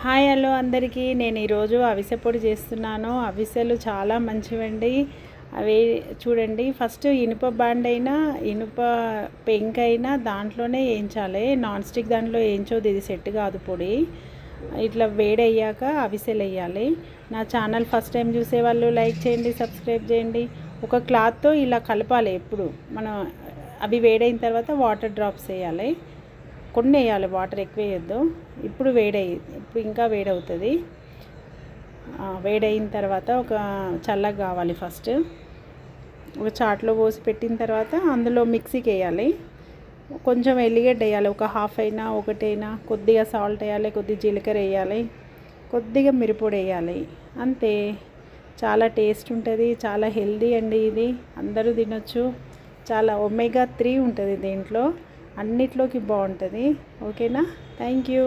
Hi hello అందరికీ నేను ఈరోజు అవిసె పొడి చేస్తున్నాను. అవిసెలు చాలా మంచివండి. అవి చూడండి, ఫస్ట్ ఇనుప బాండ్ అయినా ఇనుప పెంక్ అయినా దాంట్లోనే వేయించాలి. నాన్ స్టిక్ దాంట్లో వేయించోదు, ఇది సెట్ కాదు పొడి. ఇట్లా వేడి అయ్యాక అవిసెలు వేయాలి. నా ఛానల్ ఫస్ట్ టైం చూసేవాళ్ళు లైక్ చేయండి, సబ్స్క్రైబ్ చేయండి. ఒక క్లాత్తో ఇలా కలపాలి. ఎప్పుడు మనం అవి వేడైన తర్వాత వాటర్ డ్రాప్స్ వేయాలి. కొన్ని వేయాలి, వాటర్ ఎక్కువ వేయద్దు. ఇప్పుడు ఇప్పుడు ఇంకా వేడవుతుంది. వేడైన తర్వాత ఒక చల్లగా కావాలి. ఫస్ట్ ఒక చాట్లో పోసి పెట్టిన తర్వాత అందులో మిక్సీకి వేయాలి. కొంచెం ఎల్లిగడ్డ వేయాలి, ఒక హాఫ్ అయినా ఒకటైనా. కొద్దిగా సాల్ట్ వేయాలి, కొద్దిగా జీలకర్ర వేయాలి, కొద్దిగా మిరప్పొడి వేయాలి. అంతే. చాలా టేస్ట్ ఉంటుంది, చాలా హెల్దీ అండి. ఇది అందరూ తినొచ్చు. చాలా ఒమేగా 3 ఉంటుంది దీంట్లో, అన్నిట్లోకి బాగుంటుంది. ఓకేనా? Thank you.